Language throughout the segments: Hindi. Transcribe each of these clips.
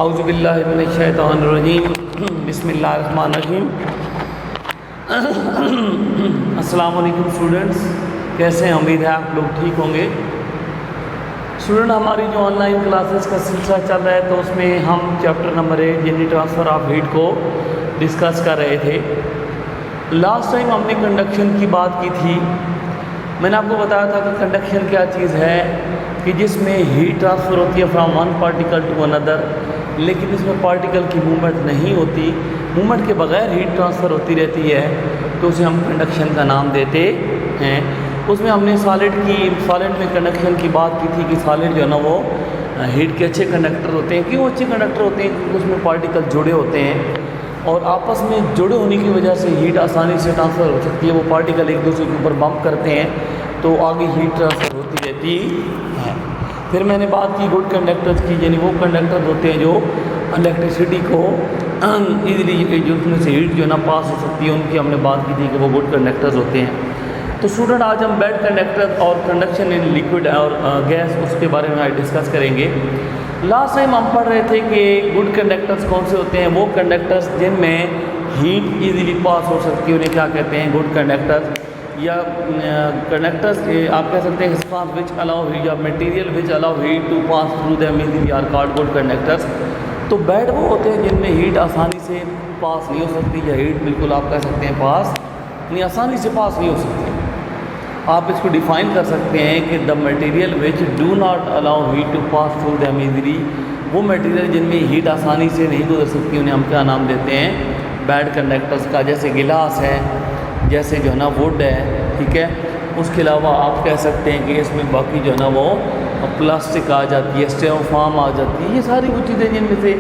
औज़ुबिल्लाहिमिनश्शैतानिर्रजीम बिस्मिल्लाहिर्रहमानिर्रहीम। अस्सलाम वालेकुम स्टूडेंट्स, कैसे हैं? उम्मीद है आप लोग ठीक होंगे। स्टूडेंट, हमारी जो ऑनलाइन क्लासेस का सिलसिला चल रहा है तो उसमें हम चैप्टर नंबर 8 यानी ट्रांसफ़र ऑफ हीट को डिस्कस कर रहे थे। लास्ट टाइम हमने कंडक्शन की बात की थी। मैंने आपको बताया था कि कंडक्शन क्या चीज़ है कि जिसमें हीट ट्रांसफ़र होती है from one particle to another, लेकिन इसमें पार्टिकल की मूवमेंट नहीं होती, मूवमेंट के बगैर हीट ट्रांसफ़र होती रहती है, तो उसे हम कंडक्शन का नाम देते हैं। उसमें हमने सॉलिड में कंडक्शन की बात की थी कि सॉलिड जो है ना वो हीट के अच्छे कंडक्टर होते हैं। क्यों अच्छे कंडक्टर होते हैं? क्योंकि उसमें पार्टिकल जुड़े होते हैं और आपस में जुड़े होने की वजह से हीट आसानी से ट्रांसफ़र हो सकती है। वो पार्टिकल एक दूसरे के ऊपर बम्प करते हैं तो आगे हीट ट्रांसफ़र होती रहती है। फिर मैंने बात की गुड कंडक्टर्स की, यानी वो कंडक्टर होते हैं जो इलेक्ट्रिसिटी को ईजिली जो उसमें से हीट जो है ना पास हो सकती है, उनकी हमने बात की थी कि वो गुड कंडक्टर्स होते हैं। तो स्टूडेंट, आज हम बैड कंडक्टर और कंडक्शन इन लिक्विड और गैस उसके बारे में आज डिस्कस करेंगे। लास्ट टाइम हम पढ़ रहे थे कि गुड कंडक्टर्स कौन से होते हैं? वो कंडक्टर्स जिनमें हीट ईजिली पास हो सकती है, उन्हें क्या कहते हैं? Good conductors. या कंडक्टर्स आप कह सकते हैं विच अलाउ हीट या material which allow heat to pass through them easily are called good conductors. तो बैड वो होते हैं जिनमें हीट आसानी से पास नहीं हो सकती, या हीट बिल्कुल आप कह सकते हैं पास नहीं, आसानी से पास नहीं हो सकती। आप इसको डिफ़ाइन कर सकते हैं कि the material which do not allow heat to pass through them easily, वो मटेरियल जिनमें हीट आसानी से नहीं गुजर सकती, उन्हें हम क्या नाम देते हैं? बैड कंडक्टर्स का। जैसे गिलास है, जैसे जो है ना वुड है, ठीक है। उसके अलावा आप कह सकते हैं कि इसमें बाकी जो है ना वो प्लास्टिक आ जाती है, स्टेरोफॉर्म आ जाती है। ये सारी वो चीज़ें जिनमें से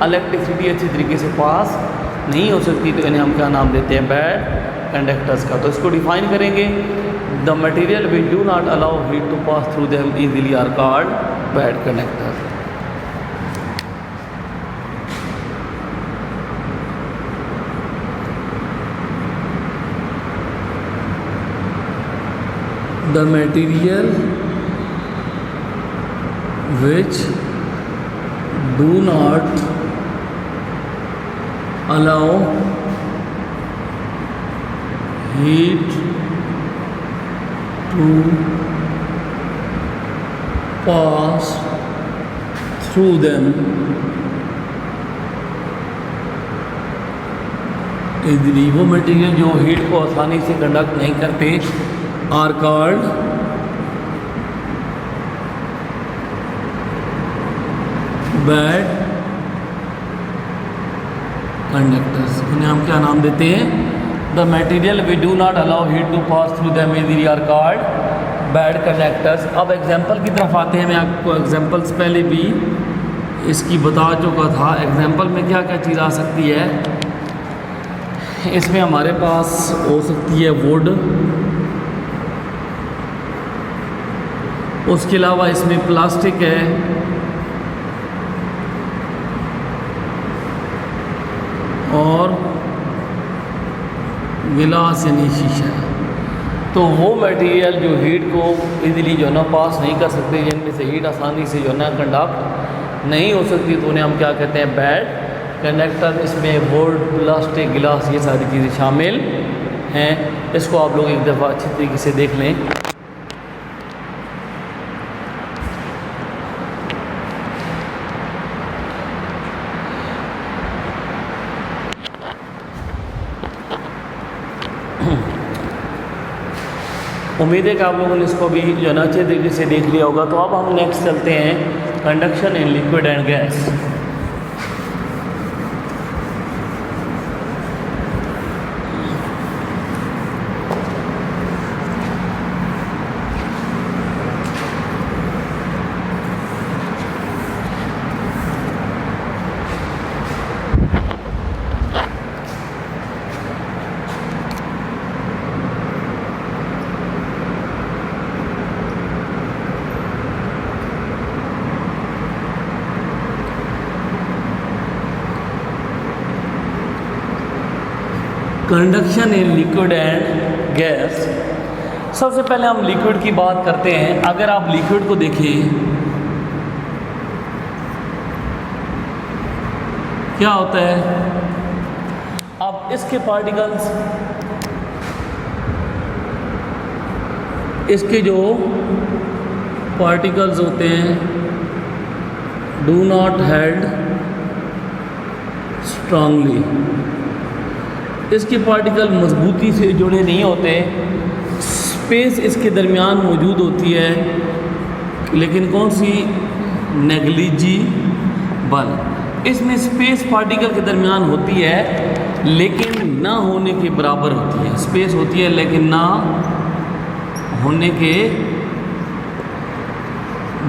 इलेक्ट्रिसिटी अच्छी तरीके से पास नहीं हो सकती, तो इन्हें हम क्या नाम देते हैं? बैड कंडक्टर्स का। तो इसको डिफ़ाइन करेंगे, the material which do not allow heat to pass through them easily are called bad conductor. The material which do not allow heat to pass through them easily, वो मटेरियल जो हीट को आसानी से कंडक्ट नहीं करते आर कॉल्ड बैड कंडक्टर्स। इन्हें हम क्या नाम देते हैं? The material we do not allow heat to pass through them easily are called bad conductors. अब एग्जांपल की तरफ आते हैं। मैं आपको एग्जांपल्स पहले भी इसकी बता चुका था। एग्जांपल में क्या क्या चीज़ आ सकती है? इसमें हमारे पास हो सकती है वुड, उसके अलावा इसमें प्लास्टिक है, और गिलास यानी शीशा। तो वो मटेरियल जो हीट को इजीली जो है ना पास नहीं कर सकते, जिनमें से हीट आसानी से जो है ना कंडक्ट नहीं हो सकती, तो उन्हें हम क्या कहते हैं? Bad conductor. इसमें वुड, प्लास्टिक, गिलास, ये सारी चीज़ें शामिल हैं। इसको आप लोग एक दफ़ा अच्छी तरीके से देख लें। उम्मीद है कि आप लोगों ने इसको भी जो है ना अच्छे तरीके से देख लिया होगा। तो अब हम नेक्स्ट चलते हैं, conduction in liquid and gas. Conduction in liquid and gas. सबसे पहले हम लिक्विड की बात करते हैं। अगर आप लिक्विड को देखें क्या होता है, अब इसके पार्टिकल्स, इसके जो पार्टिकल्स होते हैं डू नॉट हेल्ड स्ट्रांगली, इसके पार्टिकल मजबूती से जुड़े नहीं होते, स्पेस इसके दरमियान मौजूद होती है, लेकिन कौन सी, नेग्लिजिबल, इसमें स्पेस पार्टिकल के दरमियान होती है लेकिन ना होने के बराबर होती है, स्पेस होती है लेकिन ना होने के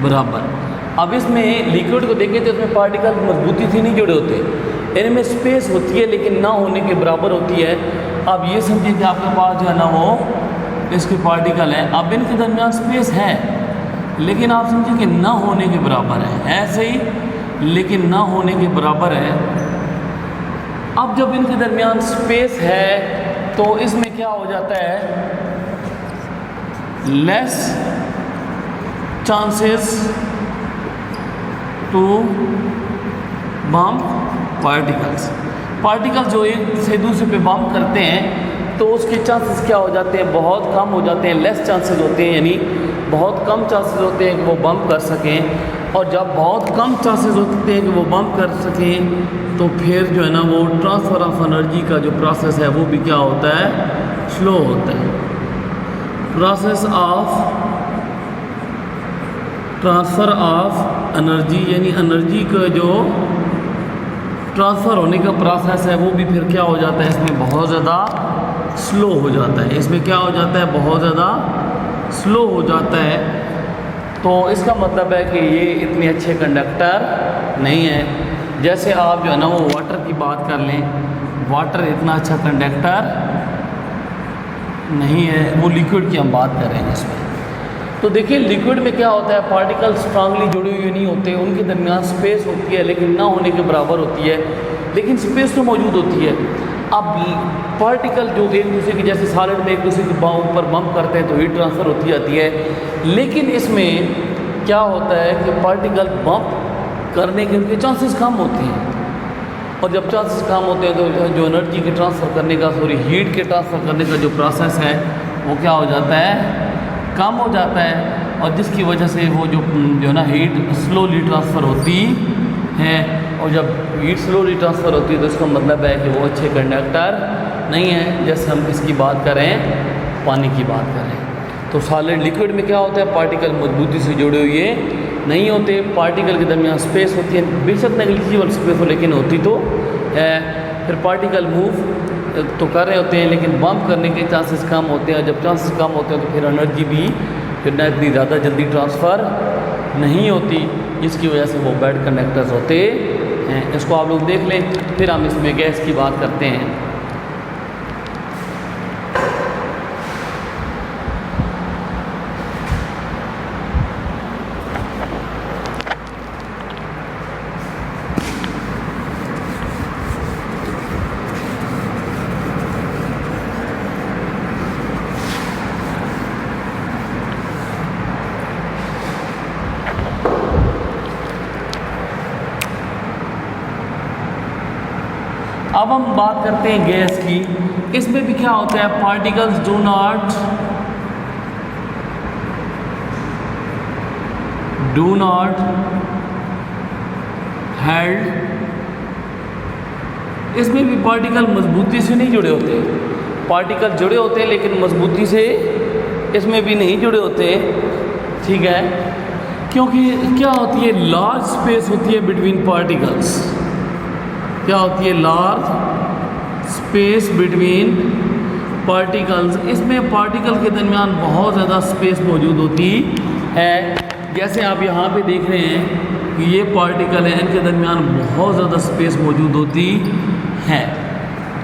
बराबर। अब इसमें लिक्विड को देखें तो इसमें पार्टिकल मजबूती से नहीं जुड़े होते, इनमें स्पेस होती है लेकिन ना होने के बराबर होती है। अब ये समझिए कि आपके पास जो है ना वो इसके पार्टिकल हैं, अब इनके दरमियान स्पेस है लेकिन आप समझिए कि ना होने के बराबर है, ऐसे ही लेकिन ना होने के बराबर है। अब जब इनके दरमियान स्पेस है तो इसमें क्या हो जाता है, less chances to bump particles, particles जो एक से दूसरे पे बम्प करते हैं तो उसके चांसेस क्या हो जाते हैं, बहुत कम हो जाते हैं, लेस चांसेस होते हैं, यानी बहुत कम चांसेस होते हैं कि वो बम्प कर सकें। और जब बहुत कम चांसेस होते हैं कि वो बम्प कर सकें तो फिर जो है ना वो ट्रांसफ़र ऑफ एनर्जी का जो प्रोसेस है वो भी क्या होता है, स्लो होता है। Process of transfer of energy, यानी एनर्जी का जो ट्रांसफ़र होने का प्रोसेस है वो भी फिर क्या हो जाता है, इसमें बहुत ज़्यादा स्लो हो जाता है, इसमें क्या हो जाता है, बहुत ज़्यादा स्लो हो जाता है। तो इसका मतलब है कि ये इतने अच्छे कंडक्टर नहीं है। जैसे आप जो है ना वो वाटर की बात कर लें, वाटर इतना अच्छा कंडक्टर नहीं है, वो लिक्विड की हम बात कर रहे हैं इसमें। तो देखिए लिक्विड में क्या होता है, पार्टिकल स्ट्रांगली जुड़े हुए नहीं होते, उनके दरमियान स्पेस होती है लेकिन ना होने के बराबर होती है, लेकिन स्पेस तो मौजूद होती है। अब पार्टिकल जो एक दूसरे की, जैसे सॉलिड में एक दूसरे के ऊपर बम्प करते हैं तो हीट ट्रांसफ़र होती जाती है, लेकिन इसमें क्या होता है कि पार्टिकल बम्प करने के उनके चांसेस कम होते हैं, और जब चांसेस कम होते हैं तो जो एनर्जी के ट्रांसफ़र करने का, हीट के ट्रांसफ़र करने का जो प्रोसेस है वो क्या हो जाता है, कम हो जाता है, और जिसकी वजह से वो जो ना हीट स्लोली ट्रांसफ़र होती है, और जब हीट स्लोली ट्रांसफ़र होती है तो इसका मतलब है कि वो अच्छे कंडक्टर नहीं है। जैसे हम किसकी बात करें, पानी की बात करें, तो सॉलिड लिक्विड में क्या होता है, पार्टिकल मजबूती से जुड़े हुए नहीं होते, पार्टिकल के दरमियान स्पेस होती है, बेशक नेग्लिजिबल स्पेस हो लेकिन होती तो है। फिर पार्टिकल मूव तो कर रहे होते हैं लेकिन बम्प करने के चांसेस कम होते हैं, जब चांसेस कम होते हैं तो फिर एनर्जी भी फिर ना इतनी ज़्यादा जल्दी ट्रांसफ़र नहीं होती, इसकी वजह से वो बैड कंडक्टर्स होते हैं। इसको आप लोग देख लें, फिर हम इसमें गैस की बात करते हैं। अब हम बात करते हैं गैस की, इसमें भी क्या होता है, पार्टिकल्स डू नॉट हेल्ड, इसमें भी पार्टिकल मजबूती से नहीं जुड़े होते, पार्टिकल जुड़े होते हैं लेकिन मजबूती से इसमें भी नहीं जुड़े होते, ठीक है, क्योंकि क्या होती है, लार्ज स्पेस होती है बिटवीन पार्टिकल्स, क्या होती है, लार्ज स्पेस बिटवीन पार्टिकल्स, इसमें पार्टिकल के दरमियान बहुत ज़्यादा स्पेस मौजूद होती है। जैसे आप यहाँ पे देख रहे हैं कि ये पार्टिकल है, इनके दरमियान बहुत ज़्यादा स्पेस मौजूद होती है।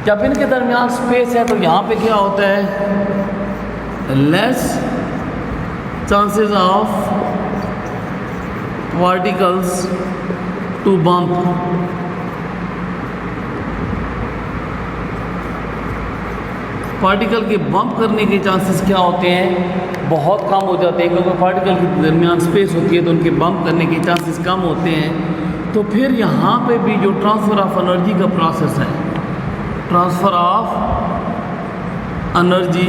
जब इनके दरमियान स्पेस है तो यहाँ पे क्या होता है, less chances of particles to bump, particle के बम्प करने के चांसेस क्या होते हैं, बहुत कम हो जाते हैं, क्योंकि पार्टिकल के दरमियान स्पेस होती है तो उनके बम्प करने के चांसेस कम होते हैं। तो फिर यहाँ पे भी जो ट्रांसफ़र ऑफ एनर्जी का प्रोसेस है, ट्रांसफ़र ऑफ एनर्जी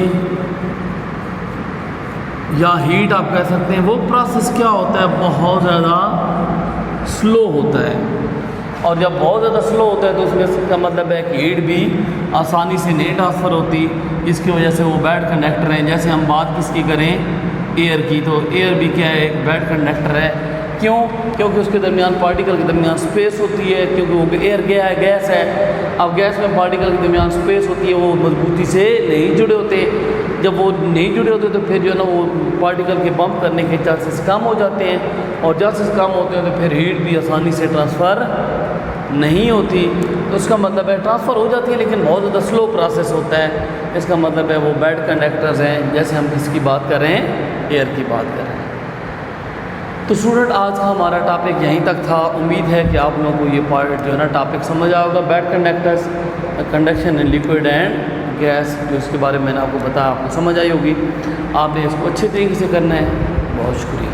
या हीट आप कह सकते हैं, वो प्रोसेस क्या होता है, बहुत ज़्यादा स्लो होता है। और जब बहुत ज़्यादा स्लो होता है तो उसमें इसका मतलब है कि हीट भी आसानी से नहीं ट्रांसफ़र होती, इसकी वजह से वो बैड कंडक्टर हैं। जैसे हम बात किसकी करें, एयर की, तो एयर भी क्या है, एक बैड कंडक्टर है। क्यों? क्योंकि उसके दरमियान, पार्टिकल के दरमियान स्पेस होती है, क्योंकि वो एयर गया है, गैस है। अब गैस में पार्टिकल के दरमियान स्पेस होती है, वो मजबूती से नहीं जुड़े होते। जब वो नहीं जुड़े होते तो फिर जो है ना वो पार्टिकल के बम्प करने के चांसेस कम हो जाते हैं, और चांसेस कम होते हैं तो फिर हीट भी आसानी से ट्रांसफ़र नहीं होती। तो उसका मतलब है ट्रांसफ़र हो जाती है लेकिन बहुत ज़्यादा स्लो प्रोसेस होता है। इसका मतलब है वो बैड कंडक्टर्स हैं। जैसे हम किसकी बात कर रहे हैं, एयर की बात कर रहे हैं। तो स्टूडेंट, आज का हमारा टॉपिक यहीं तक था। उम्मीद है कि आप लोगों को ये पार्ट जो है ना टॉपिक समझ आया होगा। Bad conductors, conduction in liquid and gas, जो इसके बारे में मैंने आपको बताया, आपको समझ आई होगी। आपने इसको अच्छे तरीके से करना है। बहुत शुक्रिया।